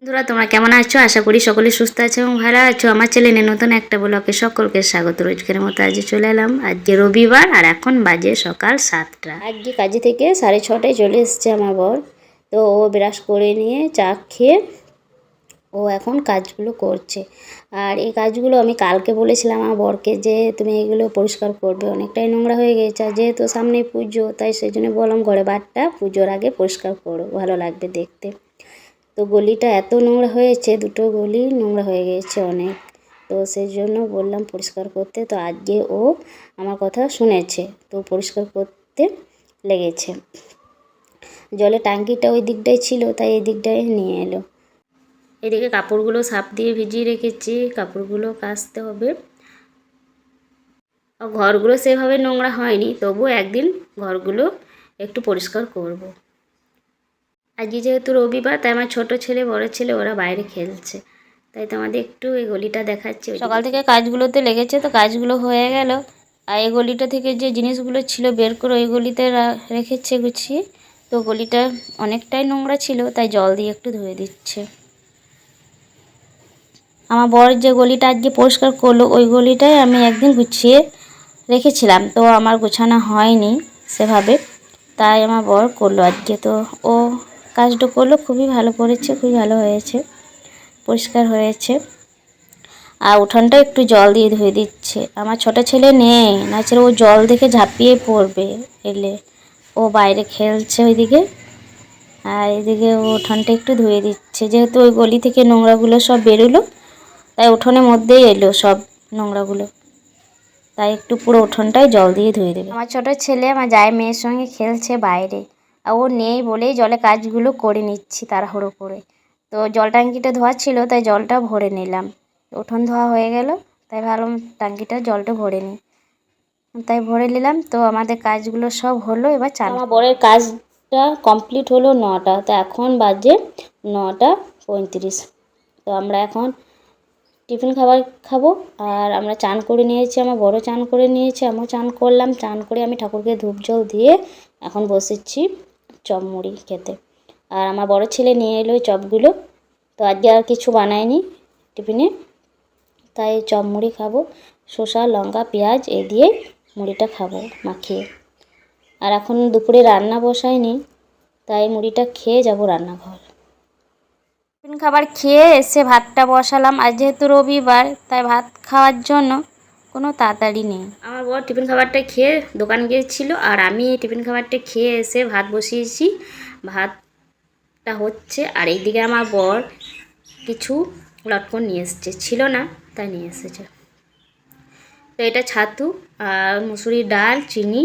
বন্ধুরা, তোমরা কেমন আছো? আশা করি সকলে সুস্থ আছো এবং ভালো আছো। আমার চ্যানেলে নতুন একটা ব্লগে সকলকে স্বাগত। রোজকের মতো আজকে চলে এলাম। আজকে রবিবার আর এখন বাজে সকাল 7টা। আজকে কাজে থেকে 6:30টায় চলে এসছে আমার বর। তো ও ব্রাশ করে নিয়ে চা খেয়ে ও এখন কাজগুলো করছে। আর এই কাজগুলো আমি কালকে বলেছিলাম আমার বরকে যে তুমি এগুলো পরিষ্কার করবে, অনেকটাই নোংরা হয়ে গেছে। আর যেহেতু সামনে পুজো, তাই সেই জন্য বললাম ঘরে বারটা পুজোর আগে পরিষ্কার করো, ভালো লাগবে দেখতে। তো গলিটা এত নোংরা হয়েছে, দুটো গলি নোংরা হয়ে গেছে অনেক। তো সেই জন্য বললাম পরিষ্কার করতে। তো আজকে ও আমার কথা শুনেছে, তো পরিষ্কার করতে লেগেছে। জলের ট্যাঙ্কিটা ওই দিকটাই ছিল, তাই এই দিকটায় নিয়ে এলো। এদিকে কাপড়গুলো সার্ফ দিয়ে ভিজিয়ে রেখেছি, কাপড়গুলো কাচতে হবে। ঘরগুলো সেভাবে নোংরা হয়নি, তবু একদিন ঘরগুলো একটু পরিষ্কার করব। আজকে যেহেতু রবিবার, তাই আমার ছোট ছেলে বড় ছেলে ওরা বাইরে খেলছে, তাই তোমাদের একটু এই গলিটা দেখাচ্ছি। সকাল থেকে কাজগুলোতে লেগেছে, তো কাজগুলো হয়ে গেল। আর এই গলিটা থেকে যে জিনিসগুলো ছিল বের করে ওই গলিতে রেখেছে গুছিয়ে। তো গলিটা অনেকটাই নোংরা ছিল, তাই জল দিয়ে একটু ধুয়ে দিচ্ছে। আমার বর যে গলিটা আজকে পরিষ্কার করলো, ওই গলিটাই আমি একদিন গুছিয়ে রেখেছিলাম, তো আমার গোছানো হয়নি সেভাবে, তাই আমার বর করলো আজকে। তো ও কাজটা করলো, খুবই ভালো করেছে, খুবই ভালো হয়েছে, পরিষ্কার হয়েছে। আর উঠোনটা একটু জল দিয়ে ধুয়ে দিচ্ছে। আমার ছোট ছেলে নেই, না ছেলে ও জল দেখে ঝাঁপিয়ে পড়বে এলে। ও বাইরে খেলছে ওইদিকে, আর এদিকে ও উঠোনটা একটু ধুয়ে দিচ্ছে। যেহেতু ওই গলি থেকে নোংরাগুলো সব বেরোলো, তাই উঠোনের মধ্যেই এলো সব নোংরাগুলো, তাই একটু পুরো উঠোনটাই জল দিয়ে ধুয়ে দেবে। আমার ছোট ছেলে আমার জায়ের মেয়ের সঙ্গে খেলছে বাইরে, আর ও নেই বলেই জলে কাজগুলো করে নিচ্ছি তাড়াহুড়ো করে। তো জল ট্যাঙ্কিটা ধোয়া ছিল, তাই জলটা ভরে নিলাম। উঠোন ধোয়া হয়ে গেল, তাই ভাবলাম ট্যাঙ্কিটা জলটা ভরে নিই, তাই ভরে নিলাম। তো আমাদের কাজগুলো সব হলো, এবার চান। আমার বরের কাজটা কমপ্লিট হলো 9টা, তো এখন বাজে 9:35। তো আমরা এখন টিফিন খাবার খাবো। আর আমরা চান করে নিয়েছি, আমার বড় চান করে নিয়েছে, আমিও চান করলাম। চান করে আমি ঠাকুরকে ধূপ জল দিয়ে এখন বসেছি চপ মুড়ি খেতে। আর আমার বড় ছেলে নিয়ে এলো ওই চপগুলো। তো আজকে আর কিছু বানায়নি টিফিনে, তাই চপ মুড়ি খাবো। শসা লঙ্কা পেঁয়াজ এ দিয়ে মুড়িটা খাবো মাখিয়ে। আর এখন দুপুরে রান্না বসায়নি, তাই মুড়িটা খেয়ে যাব রান্নাঘর। টিফিন খাবার খেয়ে এসে ভাতটা বসালাম। আর যেহেতু রবিবার, তাই ভাত খাওয়ার জন্য কোনো তাড়াতাড়ি নেই। আমার বর টিফিন খাবারটা খেয়ে দোকান গিয়েছিল, আর আমি টিফিন খাবারটা খেয়ে এসে ভাত বসিয়েছি। ভাতটা হচ্ছে, আর এইদিকে আমার বর কিছু লটকন নিয়ে এসছে, ছিল না তাই নিয়ে এসেছে। তো এটা ছাতু আর মুসুরির ডাল, চিনি,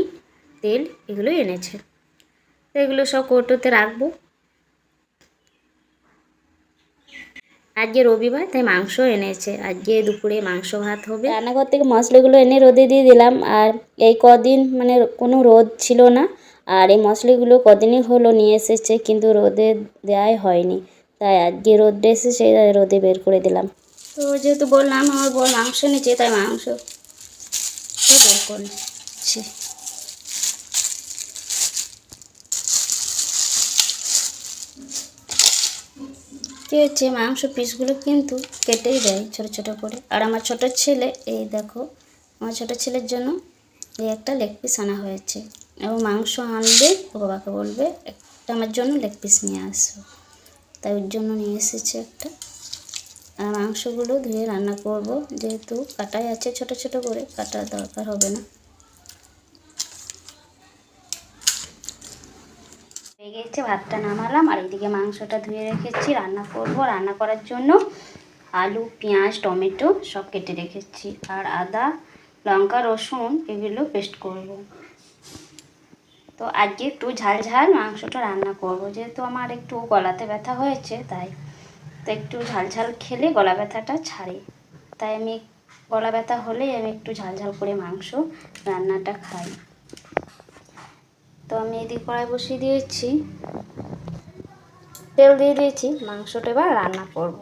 তেল এগুলো এনেছে। তো এগুলো সব কৌটোতে রাখবো। আজকে রবিবার, তাই মাংস এনেছে। আজকে দুপুরে মাংস ভাত হবে। রান্নাঘর থেকে মশলাগুলো এনে রোদে দিয়ে দিলাম। আর এই কদিন মানে কোনো রোদ ছিল না, আর এই মশলাগুলো কদিনই হলো নিয়ে এসেছে, কিন্তু রোদে দেওয়াই হয়নি। তাই আজকে রোদে এসেছে, রোদে বের করে দিলাম। তো যেহেতু বললাম আমার বড় মাংস এনেছে, তাই মাংস বের করছি। কী হচ্ছে, মাংস পিসগুলো কিন্তু কেটেই দেয় ছোটো ছোটো করে। আর আমার ছোটো ছেলে, এই দেখো, আমার ছোটো ছেলের জন্য এই একটা লেগ পিস আনা হয়েছে। এবং মাংস আনলে ও বাবাকে বলবে একটা আমার জন্য লেগ পিস নিয়ে আসো, তাই ওর জন্য নিয়ে এসেছে একটা। আর মাংসগুলো ধুয়ে রান্না করব, যেহেতু কাটাই আছে ছোটো ছোটো করে, কাটার দরকার হবে না। হয়ে গেছে, ভাতটা নামালাম। আর এইদিকে মাংসটা ধুয়ে রেখেছি, রান্না করব। রান্না করার জন্য আলু পেঁয়াজ টমেটো সব কেটে রেখেছি, আর আদা লঙ্কা রসুন এগুলো পেস্ট করব। তো আজকে একটু ঝাল ঝাল মাংসটা রান্না করব, যেহেতু আমার একটু গলাতে ব্যথা হয়েছে, তাই তো একটু ঝাল ঝাল খেলে গলা ব্যথাটা ছাড়ে। তাই আমি গলা ব্যথা হলেই আমি একটু ঝাল ঝাল করে মাংস রান্নাটা খাই। তো আমি এদিকে কড়াই বসিয়ে দিয়েছি, তেল দিয়ে দিয়েছি, মাংসটা এবার রান্না করব।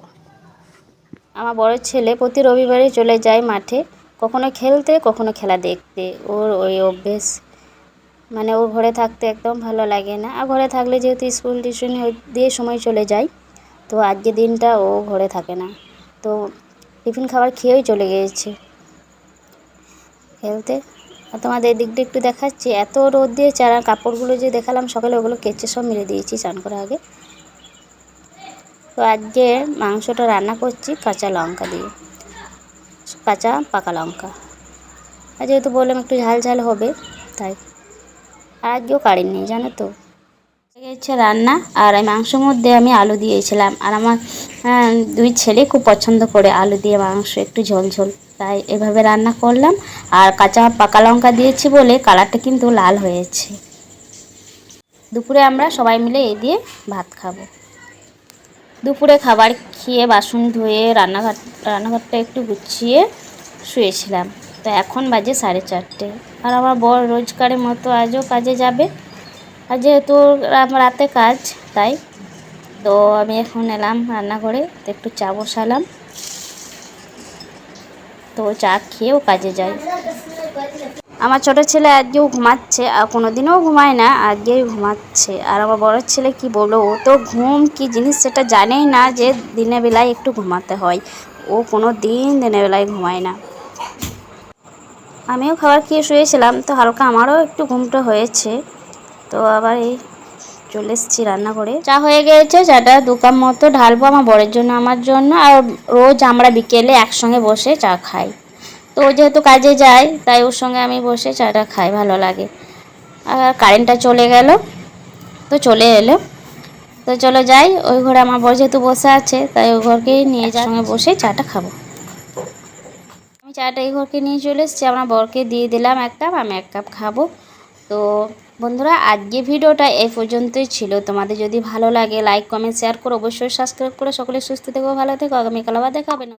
আমার বড় ছেলে প্রতি রবিবারে চলে যায় মাঠে, কখনো খেলতে কখনো খেলা দেখতে, ওর ওই অভ্যেস। মানে ওর ঘরে থাকতে একদম ভালো লাগে না। আর ঘরে থাকলে যেহেতু স্কুল টিউশন দিয়ে সময় চলে যায়, তো আজকে দিনটা ও ঘরে থাকে না, তো টিফিন খাবার খেয়েই চলে গিয়েছে খেলতে। আর তোমাদের দিকটা একটু দেখাচ্ছি, এত রোদ দিয়েছে। আর কাপড়গুলো যে দেখালাম সকালে, ওগুলো কেচে সব মেলে দিয়েছি স্নান করার আগে। তো আজকে মাংসটা রান্না করছি কাঁচা লঙ্কা দিয়ে, কাঁচা পাকা লঙ্কা। আর যেহেতু বললাম একটু ঝাল ঝাল হবে, তাই। আর আজকেও কাড়িনি, জানো তো। হচ্ছে রান্না, আর এই মাংসের মধ্যে আমি আলু দিয়েছিলাম। আর আমার দুই ছেলে খুব পছন্দ করে আলু দিয়ে মাংস, একটু ঝোল ঝোল, তাই এভাবে রান্না করলাম। আর কাঁচা পাকা লঙ্কা দিয়েছি বলে কালারটা কিন্তু লাল হয়েছে। দুপুরে আমরা সবাই মিলে এই দিয়ে ভাত খাবো। দুপুরে খাবার খেয়ে বাসন ধুয়ে রান্নাঘরটা একটু গুছিয়ে শুয়েছিলাম। তো এখন বাজে 4:30। আর আমার বর রোজকারের মতো আজও কাজে যাবে। আর যেহেতু রাতে কাজ, তাই তো আমি এখন এলাম রান্নাঘরে, তো একটু চা বসালাম। তো চা খেয়েও কাজে যাই। আমার ছোট ছেলে আজকেও ঘুমাচ্ছে, আর কোনো দিনও ঘুমায় না, আজকেই ঘুমাচ্ছে। আর আমার বড় ছেলে কি বলবো, ও তো ঘুম কি জিনিস সেটা জানেই না, যে দিনের বেলায় একটু ঘুমাতে হয়। ও কোনো দিন দিনের বেলায় ঘুমায় না। আমিও খাবার খেয়ে শুয়েছিলাম, তো হালকা আমারও একটু ঘুমটা হয়েছে। তো আবার এই চলে এসেছি রান্না করে। চা হয়ে গিয়েছে, চাটা 2 কাপ মতো ঢালবো আমার বরের জন্য, আমার জন্য। আর রোজ আমরা বিকেলে একসঙ্গে বসে চা খাই। তো ও যেহেতু কাজে যায়, তাই ওর সঙ্গে আমি বসে চাটা খাই, ভালো লাগে। আর কারেন্টটা চলে গেল, তো চলে এলো। তো চলো যাই, ওই ঘরে আমার বর যেহেতু বসে আছে, তাই ওই ঘরকেই নিয়ে যাওয়ার সঙ্গে বসে চাটা খাবো। আমি চাটা এই ঘরকে নিয়ে চলে এসেছি, আমার বরকে দিয়ে দিলাম 1 কাপ, আমি 1 কাপ খাবো। তো বন্ধুরা, আজকে ভিডিওটা এই পর্যন্তই ছিল। তোমাদের যদি ভালো লাগে লাইক কমেন্ট শেয়ার করো, অবশ্যই সাবস্ক্রাইব করে সকলে সুস্থ থেকো, ভালো থেকো। আগামীকাল আবার দেখা হবে না।